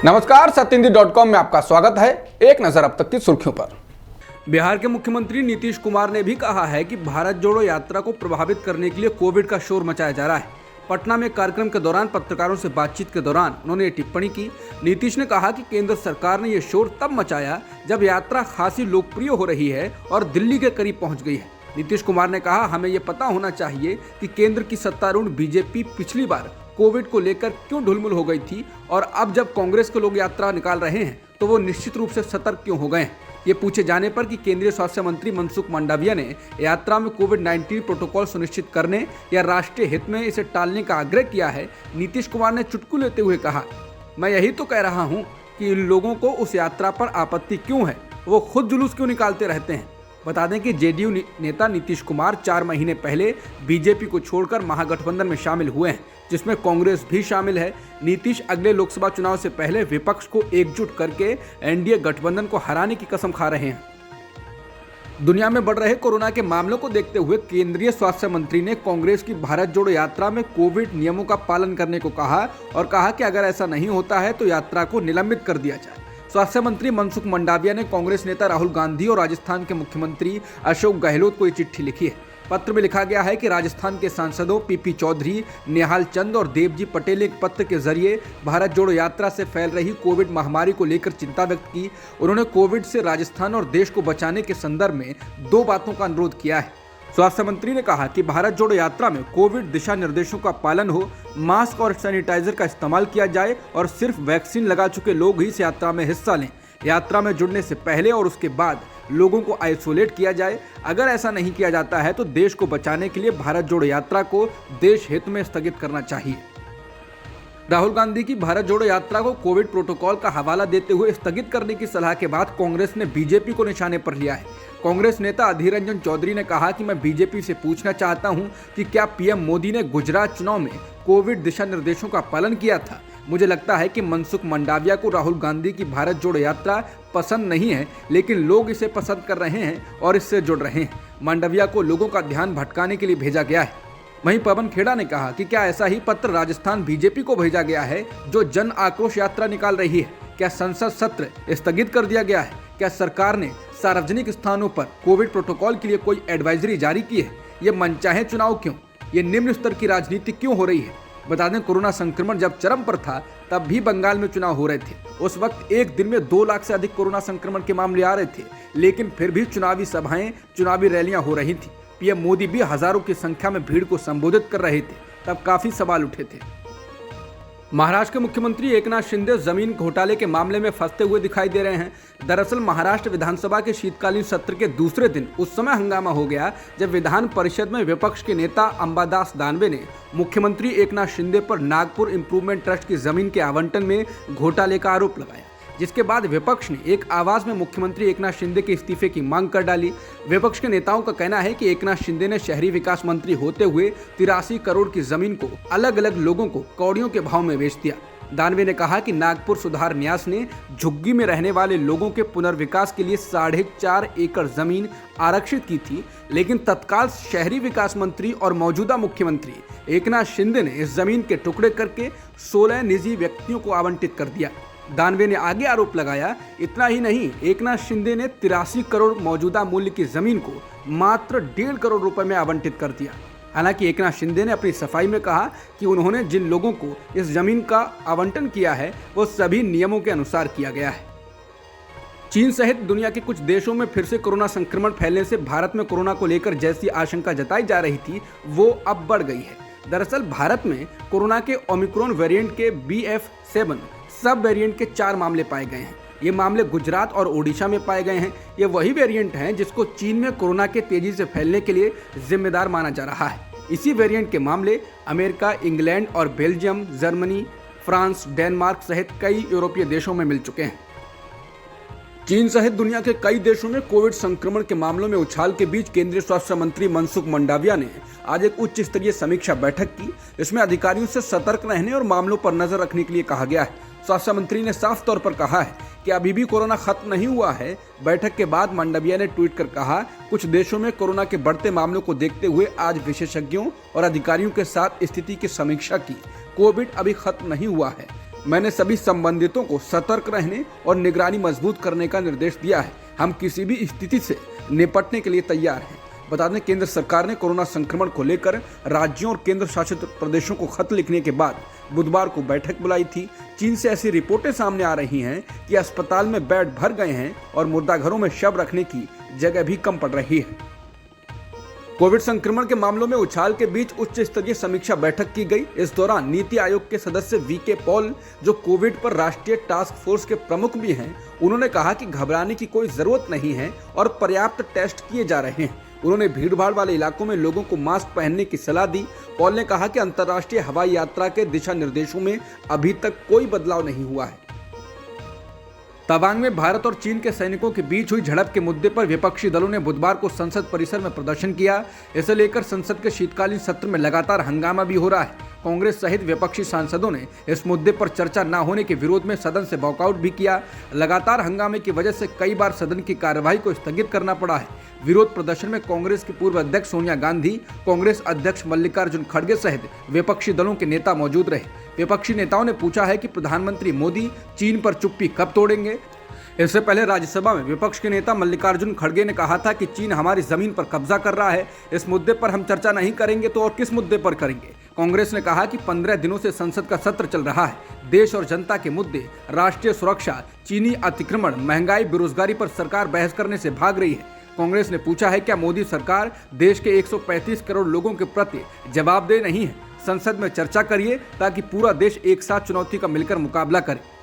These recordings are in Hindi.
नमस्कार, सत्येंद्र.com में आपका स्वागत है। एक नजर अब तक की सुर्खियों पर। बिहार के मुख्यमंत्री नीतीश कुमार ने भी कहा है कि भारत जोड़ो यात्रा को प्रभावित करने के लिए कोविड का शोर मचाया जा रहा है। पटना में कार्यक्रम के दौरान पत्रकारों से बातचीत के दौरान उन्होंने ये टिप्पणी की। नीतीश ने कहा कि केंद्र सरकार ने ये शोर तब मचाया जब यात्रा खासी लोकप्रिय हो रही है और दिल्ली के करीब पहुंच गई है। नीतीश कुमार ने कहा, हमें ये पता होना चाहिए कि केंद्र की सत्तारूढ़ बीजेपी पिछली बार कोविड को लेकर क्यों ढुलमुल हो गई थी और अब जब कांग्रेस के लोग यात्रा निकाल रहे हैं तो वो निश्चित रूप से सतर्क क्यों हो गए हैं। ये पूछे जाने पर कि केंद्रीय स्वास्थ्य मंत्री मनसुख मंडाविया ने यात्रा में कोविड-19 प्रोटोकॉल सुनिश्चित करने या राष्ट्रीय हित में इसे टालने का आग्रह किया है, नीतीश कुमार ने चुटकू लेते हुए कहा, मैं यही तो कह रहा हूँ कि इन लोगों को उस यात्रा पर आपत्ति क्यों है, वो खुद जुलूस क्यों निकालते रहते हैं। बता दें कि जेडीयू नेता नीतीश कुमार 4 महीने पहले बीजेपी को छोड़कर महागठबंधन में शामिल हुए हैं, जिसमें कांग्रेस भी शामिल है। नीतीश अगले लोकसभा चुनाव से पहले विपक्ष को एकजुट करके एनडीए गठबंधन को हराने की कसम खा रहे हैं। दुनिया में बढ़ रहे कोरोना के मामलों को देखते हुए केंद्रीय स्वास्थ्य मंत्री ने कांग्रेस की भारत जोड़ो यात्रा में कोविड नियमों का पालन करने को कहा और कहा कि अगर ऐसा नहीं होता है तो यात्रा को निलंबित कर दिया जाए। स्वास्थ्य मंत्री मनसुख मंडाविया ने कांग्रेस नेता राहुल गांधी और राजस्थान के मुख्यमंत्री अशोक गहलोत को ये चिट्ठी लिखी है। पत्र में लिखा गया है कि राजस्थान के सांसदों पीपी चौधरी, निहाल चंद और देवजी पटेल ने एक पत्र के जरिए भारत जोड़ो यात्रा से फैल रही कोविड महामारी को लेकर चिंता व्यक्त की। उन्होंने कोविड से राजस्थान और देश को बचाने के संदर्भ में 2 बातों का अनुरोध किया है। स्वास्थ्य मंत्री ने कहा कि भारत जोड़ो यात्रा में कोविड दिशा निर्देशों का पालन हो, मास्क और सैनिटाइजर का इस्तेमाल किया जाए और सिर्फ वैक्सीन लगा चुके लोग ही इस यात्रा में हिस्सा लें। यात्रा में जुड़ने से पहले और उसके बाद लोगों को आइसोलेट किया जाए। अगर ऐसा नहीं किया जाता है तो देश को बचाने के लिए भारत जोड़ो यात्रा को देश हित में स्थगित करना चाहिए। राहुल गांधी की भारत जोड़ो यात्रा को कोविड प्रोटोकॉल का हवाला देते हुए स्थगित करने की सलाह के बाद कांग्रेस ने बीजेपी को निशाने पर लिया है। कांग्रेस नेता अधीर रंजन चौधरी ने कहा कि मैं बीजेपी से पूछना चाहता हूं कि क्या पीएम मोदी ने गुजरात चुनाव में कोविड दिशा निर्देशों का पालन किया था। मुझे लगता है कि मनसुख मंडाविया को राहुल गांधी की भारत जोड़ो यात्रा पसंद नहीं है, लेकिन लोग इसे पसंद कर रहे हैं और इससे जुड़ रहे हैं। मंडाविया को लोगों का ध्यान भटकाने के लिए भेजा गया है। वहीं पवन खेड़ा ने कहा कि क्या ऐसा ही पत्र राजस्थान बीजेपी को भेजा गया है जो जन आक्रोश यात्रा निकाल रही है। क्या संसद सत्र स्थगित कर दिया गया है। क्या सरकार ने सार्वजनिक स्थानों पर कोविड प्रोटोकॉल के लिए कोई एडवाइजरी जारी की है। ये मनचाहे चुनाव क्यों, ये निम्न स्तर की राजनीति क्यों हो रही है। बता दें, कोरोना संक्रमण जब चरम पर था तब भी बंगाल में चुनाव हो रहे थे। उस वक्त एक दिन में 2 लाख से अधिक कोरोना संक्रमण के मामले आ रहे थे, लेकिन फिर भी चुनावी सभाएं, चुनावी रैलियां हो रही थी। पीएम मोदी भी हजारों की संख्या में भीड़ को संबोधित कर रहे थे, तब काफी सवाल उठे थे। महाराष्ट्र के मुख्यमंत्री एकनाथ शिंदे जमीन घोटाले के मामले में फंसते हुए दिखाई दे रहे हैं। दरअसल महाराष्ट्र विधानसभा के शीतकालीन सत्र के दूसरे दिन उस समय हंगामा हो गया जब विधान परिषद में विपक्ष के नेता अंबादास दानवे ने मुख्यमंत्री एकनाथ शिंदे पर नागपुर इंप्रूवमेंट ट्रस्ट की जमीन के आवंटन में घोटाले का आरोप लगाया, जिसके बाद विपक्ष ने एक आवाज में मुख्यमंत्री एकनाथ शिंदे के इस्तीफे की मांग कर डाली। विपक्ष के नेताओं का कहना है कि एकनाथ शिंदे ने शहरी विकास मंत्री होते हुए 83 करोड़ की जमीन को अलग अलग लोगों को कौड़ियों के भाव में बेच दिया। दानवे ने कहा कि नागपुर सुधार न्यास ने झुग्गी में रहने वाले लोगों के पुनर्विकास के लिए 4.5 एकड़ जमीन आरक्षित की थी, लेकिन तत्काल शहरी विकास मंत्री और मौजूदा मुख्यमंत्री एकनाथ शिंदे ने इस जमीन के टुकड़े करके 16 निजी व्यक्तियों को आवंटित कर दिया। दानवे ने आगे आरोप लगाया, इतना ही नहीं, एकनाथ शिंदे ने 83 करोड़ मौजूदा मूल्य की जमीन को मात्र 1.5 करोड़ रुपए में आवंटित कर दिया। हालांकि एकनाथ शिंदे ने अपनी सफाई में कहा कि उन्होंने जिन लोगों को इस जमीन का आवंटन किया है वो सभी नियमों के अनुसार किया गया है। चीन सहित दुनिया के कुछ देशों में फिर से कोरोना संक्रमण फैलने से भारत में कोरोना को लेकर जैसी आशंका जताई जा रही थी वो अब बढ़ गई है। दरअसल भारत में कोरोना के ओमिक्रॉन वेरिएंट के BF7 सब वेरिएंट के 4 मामले पाए गए हैं। ये मामले गुजरात और ओडिशा में पाए गए हैं। ये वही वेरिएंट हैं जिसको चीन में कोरोना के तेजी से फैलने के लिए जिम्मेदार माना जा रहा है। इसी वेरिएंट के मामले अमेरिका, इंग्लैंड और बेल्जियम, जर्मनी, फ्रांस, डेनमार्क सहित कई यूरोपीय देशों में मिल चुके हैं। चीन सहित दुनिया के कई देशों में कोविड संक्रमण के मामलों में उछाल के बीच केंद्रीय स्वास्थ्य मंत्री मनसुख मंडाविया ने आज एक उच्च स्तरीय समीक्षा बैठक की। इसमें अधिकारियों से सतर्क रहने और मामलों पर नजर रखने के लिए कहा गया है। स्वास्थ्य मंत्री ने साफ तौर पर कहा है कि अभी भी कोरोना खत्म नहीं हुआ है। बैठक के बाद मंडाविया ने ट्वीट कर कहा, कुछ देशों में कोरोना के बढ़ते मामलों को देखते हुए आज विशेषज्ञों और अधिकारियों के साथ स्थिति की समीक्षा की। कोविड अभी खत्म नहीं हुआ है। मैंने सभी संबंधितों को सतर्क रहने और निगरानी मजबूत करने का निर्देश दिया है। हम किसी भी स्थिति से निपटने के लिए तैयार हैं। बता दें, केंद्र सरकार ने कोरोना संक्रमण को लेकर राज्यों और केंद्र शासित प्रदेशों को खत लिखने के बाद बुधवार को बैठक बुलाई थी। चीन से ऐसी रिपोर्टें सामने आ रही हैं कि अस्पताल में बेड भर गए हैं और मुर्दाघरों में शव रखने की जगह भी कम पड़ रही है। कोविड संक्रमण के मामलों में उछाल के बीच उच्च स्तरीय समीक्षा बैठक की गई। इस दौरान नीति आयोग के सदस्य वीके पॉल, जो कोविड पर राष्ट्रीय टास्क फोर्स के प्रमुख भी हैं, उन्होंने कहा कि घबराने की कोई जरूरत नहीं है और पर्याप्त टेस्ट किए जा रहे हैं। उन्होंने भीड़भाड़ वाले इलाकों में लोगों को मास्क पहनने की सलाह दी। पॉल ने कहा कि अंतर्राष्ट्रीय हवाई यात्रा के दिशा निर्देशों में अभी तक कोई बदलाव नहीं हुआ है। तवांग में भारत और चीन के सैनिकों के बीच हुई झड़प के मुद्दे पर विपक्षी दलों ने बुधवार को संसद परिसर में प्रदर्शन किया। इसे लेकर संसद के शीतकालीन सत्र में लगातार हंगामा भी हो रहा है। कांग्रेस सहित विपक्षी सांसदों ने इस मुद्दे पर चर्चा न होने के विरोध में सदन से वॉकआउट भी किया। लगातार हंगामे की वजह से कई बार सदन की कार्यवाही को स्थगित करना पड़ा है। विरोध प्रदर्शन में कांग्रेस की पूर्व अध्यक्ष सोनिया गांधी, कांग्रेस अध्यक्ष मल्लिकार्जुन खड़गे सहित विपक्षी दलों के नेता मौजूद रहे। विपक्षी नेताओं ने पूछा है कि प्रधानमंत्री मोदी चीन पर चुप्पी कब तोड़ेंगे। इससे पहले राज्यसभा में विपक्ष के नेता मल्लिकार्जुन खड़गे ने कहा था कि चीन हमारी जमीन पर कब्जा कर रहा है, इस मुद्दे पर हम चर्चा नहीं करेंगे तो और किस मुद्दे पर करेंगे। कांग्रेस ने कहा कि 15 दिनों से संसद का सत्र चल रहा है। देश और जनता के मुद्दे, राष्ट्रीय सुरक्षा, चीनी अतिक्रमण, महंगाई, बेरोजगारी पर सरकार बहस करने से भाग रही है। कांग्रेस ने पूछा है क्या मोदी सरकार देश के 135 करोड़ लोगों के प्रति जवाबदेह नहीं है। संसद में चर्चा करिए ताकि पूरा देश एक साथ चुनौती का मिलकर मुकाबला करे।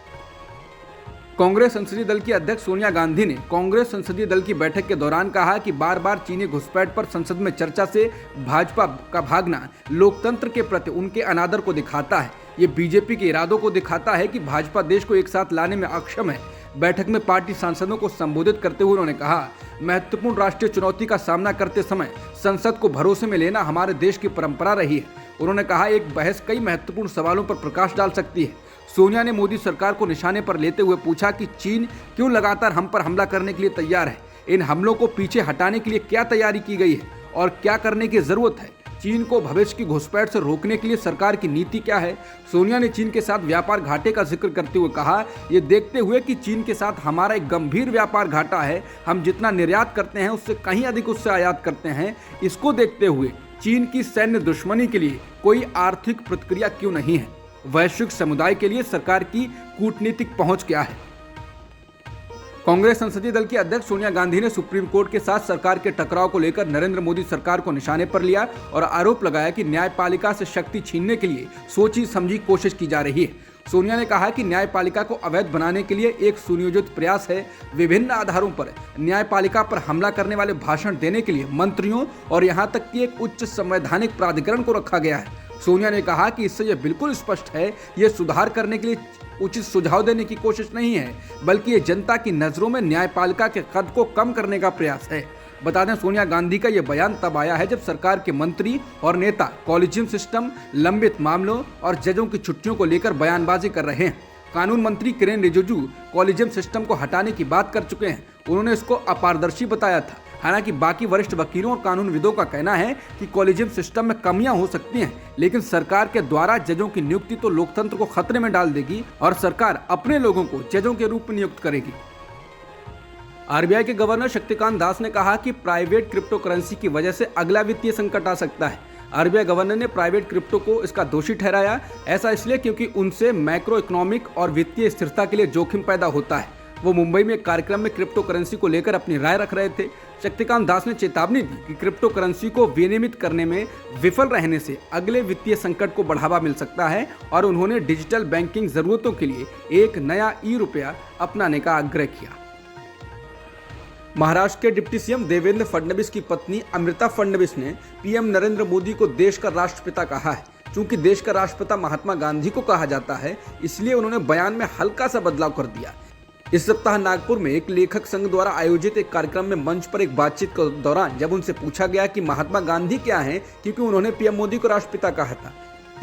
कांग्रेस संसदीय दल की अध्यक्ष सोनिया गांधी ने कांग्रेस संसदीय दल की बैठक के दौरान कहा कि बार बार चीनी घुसपैठ पर संसद में चर्चा से भाजपा का भागना लोकतंत्र के प्रति उनके अनादर को दिखाता है। ये बीजेपी के इरादों को दिखाता है कि भाजपा देश को एक साथ लाने में अक्षम है। बैठक में पार्टी सांसदों को संबोधित करते हुए उन्होंने कहा, महत्वपूर्ण राष्ट्रीय चुनौती का सामना करते समय संसद को भरोसे में लेना हमारे देश की परंपरा रही है। उन्होंने कहा, एक बहस कई महत्वपूर्ण सवालों पर प्रकाश डाल सकती है। सोनिया ने मोदी सरकार को निशाने पर लेते हुए पूछा कि चीन क्यों लगातार हम पर हमला करने के लिए तैयार है, इन हमलों को पीछे हटाने के लिए क्या तैयारी की गई है और क्या करने की जरूरत है। चीन को भविष्य की घुसपैठ से रोकने के लिए सरकार की नीति क्या है। सोनिया ने चीन के साथ व्यापार घाटे का जिक्र करते हुए कहा, ये देखते हुए कि चीन के साथ हमारा एक गंभीर व्यापार घाटा है, हम जितना निर्यात करते हैं उससे कहीं अधिक उससे आयात करते हैं, इसको देखते हुए चीन की सैन्य दुश्मनी के लिए कोई आर्थिक प्रतिक्रिया क्यों नहीं है। वैश्विक समुदाय के लिए सरकार की कूटनीतिक पहुंच क्या है। कांग्रेस संसदीय दल की अध्यक्ष सोनिया गांधी ने सुप्रीम कोर्ट के साथ सरकार के टकराव को लेकर नरेंद्र मोदी सरकार को निशाने पर लिया और आरोप लगाया कि न्यायपालिका से शक्ति छीनने के लिए सोची समझी कोशिश की जा रही है। सोनिया ने कहा कि न्यायपालिका को अवैध बनाने के लिए एक सुनियोजित प्रयास है। विभिन्न आधारों पर न्यायपालिका पर हमला करने वाले भाषण देने के लिए मंत्रियों और यहां तक कि एक उच्च संवैधानिक प्राधिकरण को रखा गया है। सोनिया ने कहा कि इससे यह बिल्कुल स्पष्ट है, यह सुधार करने के लिए उचित सुझाव देने की कोशिश नहीं है, बल्कि ये जनता की नजरों में न्यायपालिका के कद को कम करने का प्रयास है। बता दें, सोनिया गांधी का यह बयान तब आया है जब सरकार के मंत्री और नेता कॉलेजियम सिस्टम, लंबित मामलों और जजों की छुट्टियों को लेकर बयानबाजी कर रहे हैं। कानून मंत्री किरेन रिजिजू कॉलेजियम सिस्टम को हटाने की बात कर चुके हैं। उन्होंने इसको अपारदर्शी बताया था। हालांकि बाकी वरिष्ठ वकीलों और कानूनविदों का कहना है कि कॉलेजियम सिस्टम में कमियां हो सकती हैं, लेकिन सरकार के द्वारा जजों की नियुक्ति तो लोकतंत्र को खतरे में डाल देगी और सरकार अपने लोगों को जजों के रूप में नियुक्त करेगी। आरबीआई के गवर्नर शक्तिकांत दास ने कहा कि प्राइवेट क्रिप्टो करेंसी की वजह से अगला वित्तीय संकट आ सकता है। आरबीआई गवर्नर ने प्राइवेट क्रिप्टो को इसका दोषी ठहराया। ऐसा इसलिए क्योंकि उनसे मैक्रो इकोनॉमिक और वित्तीय स्थिरता के लिए जोखिम पैदा होता है। वो मुंबई में एक कार्यक्रम में क्रिप्टो करेंसी को लेकर अपनी राय रख रहे थे। शक्तिकांत दास ने चेतावनी दी कि क्रिप्टो करेंसी को विनियमित करने में विफल रहने से अगले वित्तीय संकट को बढ़ावा मिल सकता है और उन्होंने डिजिटल बैंकिंग जरूरतों के लिए एक नया ई-रुपया अपनाने का आग्रह किया। महाराष्ट्र के डिप्टी सीएम देवेंद्र फडणवीस की पत्नी अमृता फडणवीस ने पीएम नरेंद्र मोदी को देश का राष्ट्रपिता कहा है। चूंकि देश का राष्ट्रपिता महात्मा गांधी को कहा जाता है, इसलिए उन्होंने बयान में हल्का सा बदलाव कर दिया। इस सप्ताह नागपुर में एक लेखक संघ द्वारा आयोजित एक कार्यक्रम में मंच पर एक बातचीत के दौरान जब उनसे पूछा गया कि महात्मा गांधी क्या हैं, क्योंकि उन्होंने पीएम मोदी को राष्ट्रपिता कहा था,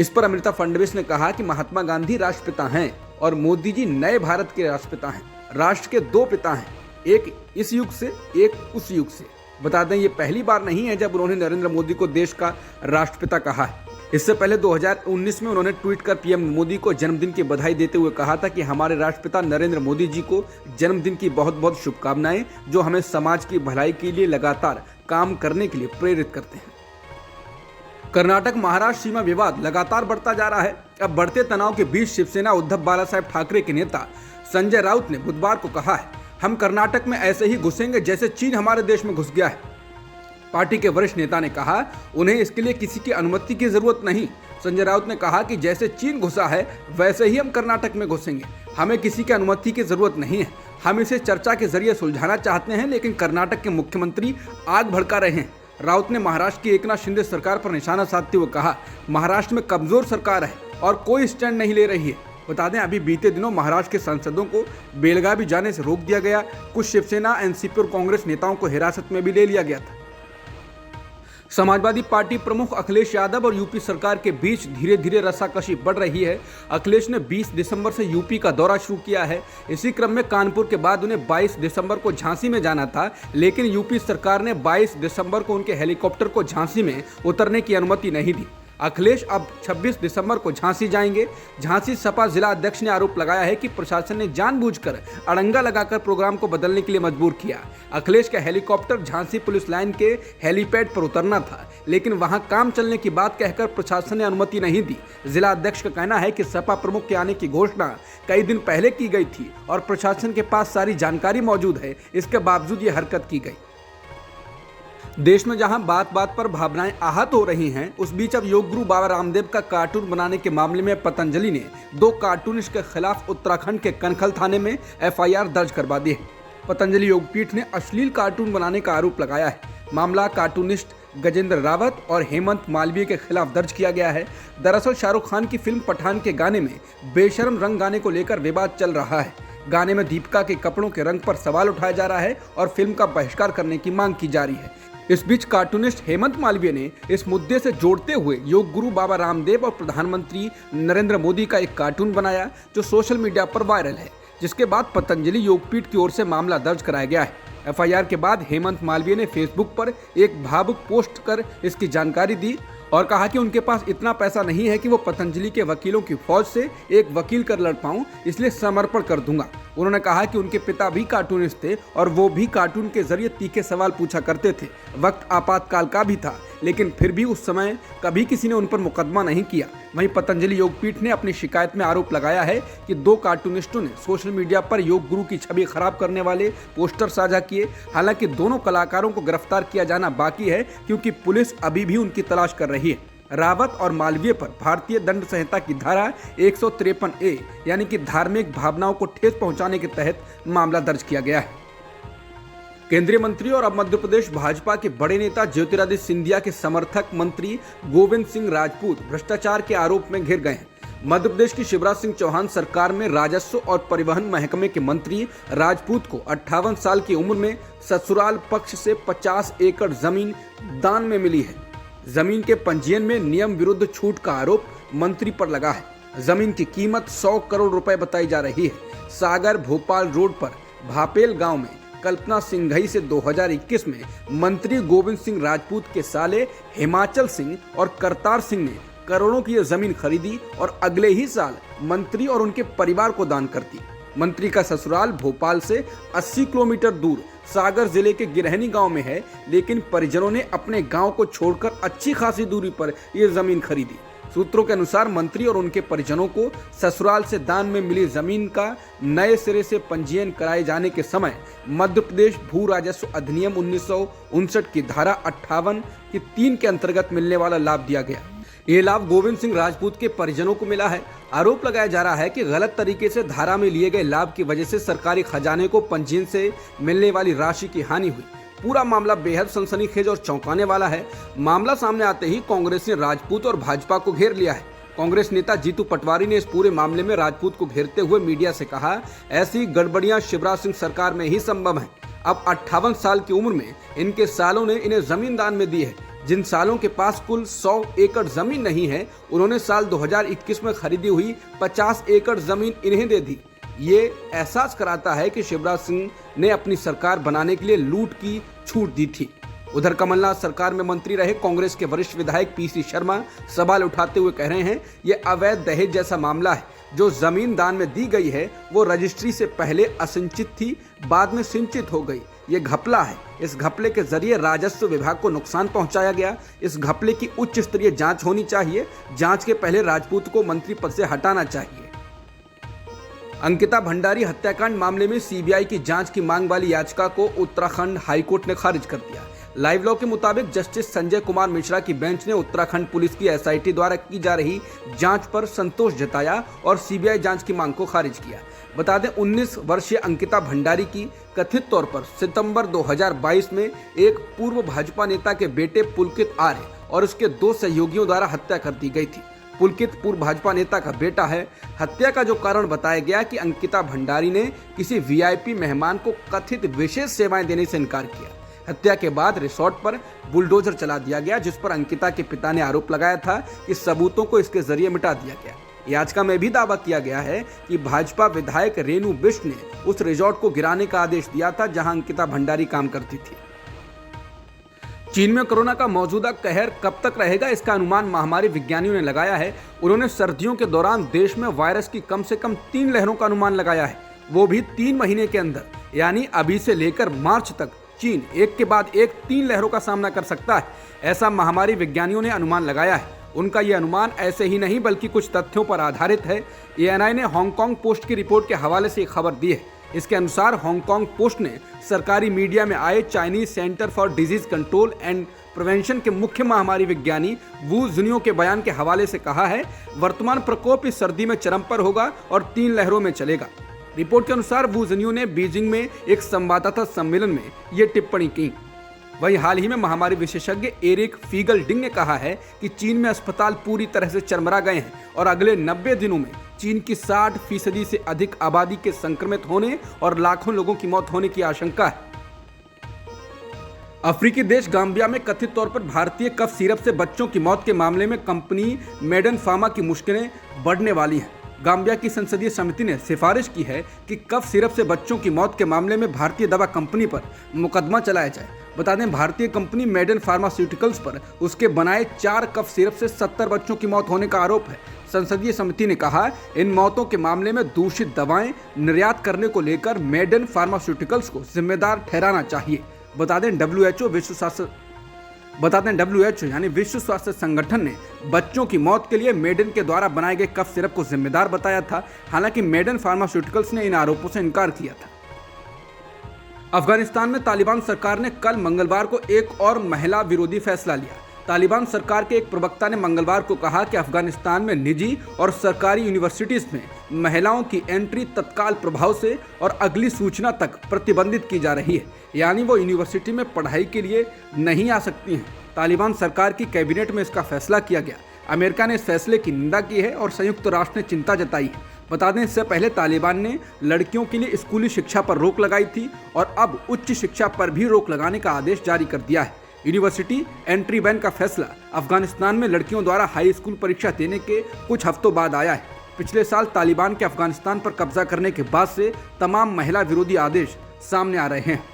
इस पर अमृता फडणवीस ने कहा कि महात्मा गांधी राष्ट्रपिता हैं और मोदी जी नए भारत के राष्ट्रपिता हैं। राष्ट्र के दो पिता हैं, एक इस युग से, एक उस युग से। बता दें, ये पहली बार नहीं है जब उन्होंने नरेंद्र मोदी को देश का राष्ट्रपिता कहा है। इससे पहले 2019 में उन्होंने ट्वीट कर पीएम मोदी को जन्मदिन की बधाई देते हुए कहा था कि हमारे राष्ट्रपिता नरेंद्र मोदी जी को जन्मदिन की बहुत बहुत शुभकामनाएं, जो हमें समाज की भलाई के लिए लगातार काम करने के लिए प्रेरित करते हैं। कर्नाटक महाराष्ट्र सीमा विवाद लगातार बढ़ता जा रहा है। अब बढ़ते तनाव के बीच शिवसेना उद्धव बालासाहेब ठाकरे के नेता संजय राउत ने बुधवार को कहा है, हम कर्नाटक में ऐसे ही घुसेंगे जैसे चीन हमारे देश में घुस गया है। पार्टी के वरिष्ठ नेता ने कहा, उन्हें इसके लिए किसी की अनुमति की जरूरत नहीं। संजय राउत ने कहा कि जैसे चीन घुसा है वैसे ही हम कर्नाटक में घुसेंगे, हमें किसी की अनुमति की जरूरत नहीं है। हम इसे चर्चा के जरिए सुलझाना चाहते हैं, लेकिन कर्नाटक के मुख्यमंत्री आग भड़का रहे हैं। राउत ने महाराष्ट्र की एकनाथ शिंदे सरकार पर निशाना साधते हुए कहा, महाराष्ट्र में कमजोर सरकार है और कोई स्टैंड नहीं ले रही है। बता दें, अभी बीते दिनों महाराष्ट्र के सांसदों को बेलगावी जाने से रोक दिया गया। कुछ शिवसेना, एनसीपी और कांग्रेस नेताओं को हिरासत में भी ले लिया गया था। समाजवादी पार्टी प्रमुख अखिलेश यादव और यूपी सरकार के बीच धीरे धीरे रस्साकशी बढ़ रही है। अखिलेश ने 20 दिसंबर से यूपी का दौरा शुरू किया है। इसी क्रम में कानपुर के बाद उन्हें 22 दिसंबर को झांसी में जाना था, लेकिन यूपी सरकार ने 22 दिसंबर को उनके हेलीकॉप्टर को झांसी में उतरने की अनुमति नहीं दी। अखिलेश अब 26 दिसंबर को झांसी जाएंगे। झांसी सपा जिला अध्यक्ष ने आरोप लगाया है कि प्रशासन ने जानबूझकर अड़ंगा लगाकर प्रोग्राम को बदलने के लिए मजबूर किया। अखिलेश का हेलीकॉप्टर झांसी पुलिस लाइन के हेलीपैड पर उतरना था, लेकिन वहां काम चलने की बात कहकर प्रशासन ने अनुमति नहीं दी। जिला अध्यक्ष का कहना है कि सपा प्रमुख के आने की घोषणा कई दिन पहले की गई थी और प्रशासन के पास सारी जानकारी मौजूद है, इसके बावजूद ये हरकत की गई। देश में जहां बात बात पर भावनाएं आहत हो रही हैं, उस बीच अब योग गुरु बाबा रामदेव का कार्टून बनाने के मामले में पतंजलि ने 2 कार्टूनिस्ट के खिलाफ उत्तराखंड के कनखल थाने में एफआईआर दर्ज करवा दी है। पतंजलि योगपीठ ने अश्लील कार्टून बनाने का आरोप लगाया है। मामला कार्टूनिस्ट गजेंद्र रावत और हेमंत मालवीय के खिलाफ दर्ज किया गया है। दरअसल शाहरुख खान की फिल्म पठान के गाने में बेशर्म रंग गाने को लेकर विवाद चल रहा है। गाने में दीपिका के कपड़ों के रंग पर सवाल उठाया जा रहा है और फिल्म का बहिष्कार करने की मांग की जा रही है। इस बीच कार्टूनिस्ट हेमंत मालवीय ने इस मुद्दे से जोड़ते हुए योग गुरु बाबा रामदेव और प्रधानमंत्री नरेंद्र मोदी का एक कार्टून बनाया, जो सोशल मीडिया पर वायरल है, जिसके बाद पतंजलि योगपीठ की ओर से मामला दर्ज कराया गया है। एफआईआर के बाद हेमंत मालवीय ने फेसबुक पर एक भावुक पोस्ट कर इसकी जानकारी दी और कहा कि उनके पास इतना पैसा नहीं है कि वो पतंजलि के वकीलों की फौज से एक वकील कर लड़ पाऊं, इसलिए समर्पण कर दूंगा। उन्होंने कहा कि उनके पिता भी कार्टूनिस्ट थे और वो भी कार्टून के जरिए तीखे सवाल पूछा करते थे। वक्त आपातकाल का भी था, लेकिन फिर भी उस समय कभी किसी ने उन पर मुकदमा नहीं किया। वहीं पतंजलि योगपीठ ने अपनी शिकायत में आरोप लगाया है कि 2 कार्टूनिस्टों ने सोशल मीडिया पर योग गुरु की छवि खराब करने वाले पोस्टर साझा किए। हालांकि दोनों कलाकारों को गिरफ्तार किया जाना बाकी है, क्योंकि पुलिस अभी भी उनकी तलाश कर रही है। रावत और मालवीय पर भारतीय दंड संहिता की धारा 153A यानी कि धार्मिक भावनाओं को ठेस पहुंचाने के तहत मामला दर्ज किया गया है। केंद्रीय मंत्री और अब मध्य प्रदेश भाजपा के बड़े नेता ज्योतिरादित्य सिंधिया के समर्थक मंत्री गोविंद सिंह राजपूत भ्रष्टाचार के आरोप में घिर गए हैं। मध्य प्रदेश की शिवराज सिंह चौहान सरकार में राजस्व और परिवहन महकमे के मंत्री राजपूत को 58 साल की उम्र में ससुराल पक्ष से 50 एकड़ जमीन दान में मिली है। जमीन के पंजीयन में नियम विरुद्ध छूट का आरोप मंत्री पर लगा है। जमीन की कीमत 100 करोड़ रुपए बताई जा रही है। सागर भोपाल रोड पर भापेल गांव में कल्पना सिंघई से 2021 में मंत्री गोविंद सिंह राजपूत के साले हिमाचल सिंह और करतार सिंह ने करोड़ों की यह जमीन खरीदी और अगले ही साल मंत्री और उनके परिवार को दान कर दी। मंत्री का ससुराल भोपाल से 80 किलोमीटर दूर सागर जिले के गिरहनी गांव में है, लेकिन परिजनों ने अपने गांव को छोड़कर अच्छी खासी दूरी पर यह जमीन खरीदी। सूत्रों के अनुसार मंत्री और उनके परिजनों को ससुराल से दान में मिली जमीन का नए सिरे से पंजीयन कराए जाने के समय मध्य प्रदेश भू राजस्व अधिनियम 1959 की धारा 58 की 3 के अंतर्गत मिलने वाला लाभ दिया गया। ये लाभ गोविंद सिंह राजपूत के परिजनों को मिला है। आरोप लगाया जा रहा है कि गलत तरीके से धारा में लिए गए लाभ की वजह से सरकारी खजाने को पंजीयन से मिलने वाली राशि की हानि हुई। पूरा मामला बेहद सनसनीखेज और चौंकाने वाला है। मामला सामने आते ही कांग्रेस ने राजपूत और भाजपा को घेर लिया है। कांग्रेस नेता जीतू पटवारी ने इस पूरे मामले में राजपूत को घेरते हुए मीडिया से कहा, ऐसी गड़बड़ियां शिवराज सिंह सरकार में ही संभव है। अब 58 साल की उम्र में इनके सालों ने इन्हें जमीन दान में दी है। जिन सालों के पास कुल 100 एकड़ जमीन नहीं है, उन्होंने साल 2021 में खरीदी हुई 50 एकड़ जमीन इन्हें दे दी। ये एहसास कराता है कि शिवराज सिंह ने अपनी सरकार बनाने के लिए लूट की छूट दी थी। उधर कमलनाथ सरकार में मंत्री रहे कांग्रेस के वरिष्ठ विधायक पीसी शर्मा सवाल उठाते हुए कह रहे हैं, ये अवैध दहेज जैसा मामला है। जो जमीन दान में दी गई है वो रजिस्ट्री से पहले असिंचित थी, बाद में सिंचित हो गई। ये घपला है। इस घपले के जरिए राजस्व विभाग को नुकसान पहुंचाया गया। इस घपले की उच्च स्तरीय जांच होनी चाहिए। जांच के पहले राजपूत को मंत्री पद से हटाना चाहिए। अंकिता भंडारी हत्याकांड मामले में सीबीआई की जांच की मांग वाली याचिका को उत्तराखंड हाईकोर्ट ने खारिज कर दिया। लाइव लॉ के मुताबिक जस्टिस संजय कुमार मिश्रा की बेंच ने उत्तराखंड पुलिस की एसआईटी द्वारा की जा रही जांच पर संतोष जताया और सीबीआई जांच की मांग को खारिज किया। बता दें, 19 वर्षीय अंकिता भंडारी की कथित तौर पर सितंबर 2022 में एक पूर्व भाजपा नेता के बेटे पुलकित आर्य और उसके 2 सहयोगियों द्वारा हत्या कर दी गई थी। पुलकित पूर्व भाजपा नेता का बेटा है। हत्या का जो कारण बताया गया कि अंकिता भंडारी ने किसी वीआईपी मेहमान को कथित विशेष सेवाएं देने से इनकार किया। हत्या के बाद रिसोर्ट पर बुलडोजर चला दिया गया, जिस पर अंकिता के पिता ने आरोप लगाया था कि सबूतों को इसके जरिए मिटा दिया गया। याचिका में भी दावा किया गया है कि भाजपा विधायक रेणु बिष्ट ने उस रिसोर्ट को गिराने का आदेश दिया था जहां अंकिता भंडारी काम करती थी। चीन में कोरोना का मौजूदा कहर कब तक रहेगा, इसका अनुमान महामारी विज्ञानियों ने लगाया है। उन्होंने सर्दियों के दौरान देश में वायरस की कम से कम 3 लहरों का अनुमान लगाया है, वो भी 3 महीने के अंदर, यानी अभी से लेकर मार्च तक चीन एक के बाद एक 3 लहरों का सामना कर सकता है। ऐसा महामारी विज्ञानियों ने अनुमान लगाया है। उनका यह अनुमान ऐसे ही नहीं बल्कि कुछ तथ्यों पर आधारित है। एएनआई ने हांगकांग पोस्ट की रिपोर्ट के हवाले से एक खबर दी है। इसके अनुसार हांगकांग पोस्ट ने सरकारी मीडिया में आए Chinese centre for disease control and prevention के मुख्य महामारी विज्ञानी वू जुनियो के बयान के हवाले से कहा है, वर्तमान प्रकोप इस सर्दी में चरम पर होगा और 3 लहरों में चलेगा। रिपोर्ट के अनुसार वू जुनियो ने बीजिंग में एक संवाददाता सम्मेलन में ये टिप्पणी की। वहीं हाल ही में महामारी विशेषज्ञ एरिक फीगलडिंग ने कहा है कि चीन में अस्पताल पूरी तरह से चरमरा गए हैं और अगले 90 दिनों में चीन की 60% से अधिक आबादी के संक्रमित होने और लाखों लोगों की मौत होने की आशंका है। अफ्रीकी देश गाम्बिया में कथित तौर पर भारतीय कफ सिरप से बच्चों की मौत के मामले में कंपनी मेडन फार्मा की मुश्किलें बढ़ने वाली हैं। गाम्बिया की संसदीय समिति ने सिफारिश की है कि कफ सिरप से बच्चों की मौत के मामले में भारतीय दवा कंपनी पर मुकदमा चलाया जाए। बता दें, भारतीय कंपनी मेडन फार्मास्यूटिकल्स पर उसके बनाए 4 कफ सिरप से 70 बच्चों की मौत होने का आरोप है। संसदीय समिति ने कहा, इन मौतों के मामले में दूषित दवाएं निर्यात करने को लेकर मेडन फार्मास्यूटिकल्स को जिम्मेदार ठहराना चाहिए। बता दें, WHO यानी विश्व स्वास्थ्य संगठन ने बच्चों की मौत के लिए मेडन के द्वारा बनाए गए कफ सिरप को जिम्मेदार बताया था। हालांकि मेडन फार्मास्यूटिकल्स ने इन आरोपों से इनकार किया था। अफगानिस्तान में तालिबान सरकार ने कल मंगलवार को एक और महिला विरोधी फैसला लिया। तालिबान सरकार के एक प्रवक्ता ने मंगलवार को कहा कि अफगानिस्तान में निजी और सरकारी यूनिवर्सिटीज में महिलाओं की एंट्री तत्काल प्रभाव से और अगली सूचना तक प्रतिबंधित की जा रही है, यानी वो यूनिवर्सिटी में पढ़ाई के लिए नहीं आ सकती हैं। तालिबान सरकार की कैबिनेट में इसका फैसला किया गया। अमेरिका ने इस फैसले की निंदा की है और संयुक्त राष्ट्र ने चिंता जताई है। बता दें, इससे पहले तालिबान ने लड़कियों के लिए स्कूली शिक्षा पर रोक लगाई थी और अब उच्च शिक्षा पर भी रोक लगाने का आदेश जारी कर दिया है। यूनिवर्सिटी एंट्री बैन का फैसला अफगानिस्तान में लड़कियों द्वारा हाई स्कूल परीक्षा देने के कुछ हफ्तों बाद आया है। पिछले साल तालिबान के अफगानिस्तान पर कब्जा करने के बाद से तमाम महिला विरोधी आदेश सामने आ रहे हैं।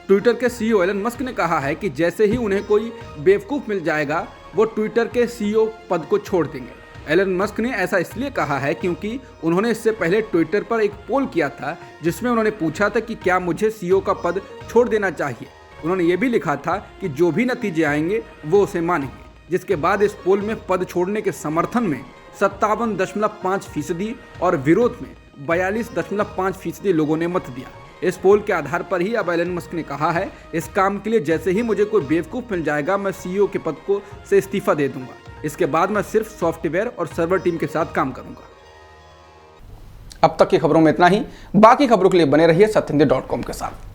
ट्विटर के सीईओ एलन मस्क ने कहा है कि जैसे ही उन्हें कोई बेवकूफ़ मिल जाएगा वो ट्विटर के सीईओ पद को छोड़ देंगे। एलन मस्क ने ऐसा इसलिए कहा है क्योंकि उन्होंने इससे पहले ट्विटर पर एक पोल किया था जिसमें उन्होंने पूछा था कि क्या मुझे सीईओ का पद छोड़ देना चाहिए। उन्होंने ये भी लिखा था कि जो भी नतीजे आएंगे वो उसे मानेंगे, जिसके बाद इस पोल में पद छोड़ने के समर्थन में 57.5% और विरोध में 42.5% लोगों ने मत दिया। इस पोल के आधार पर ही अब एलन मस्क ने कहा है, इस काम के लिए जैसे ही मुझे कोई बेवकूफ़ मिल जाएगा मैं सीईओ के पद को से इस्तीफा दे दूंगा। इसके बाद मैं सिर्फ सॉफ्टवेयर और सर्वर टीम के साथ काम करूंगा। अब तक की खबरों में इतना ही। बाकी खबरों के लिए बने रहिए सत्येंद्र.com के साथ।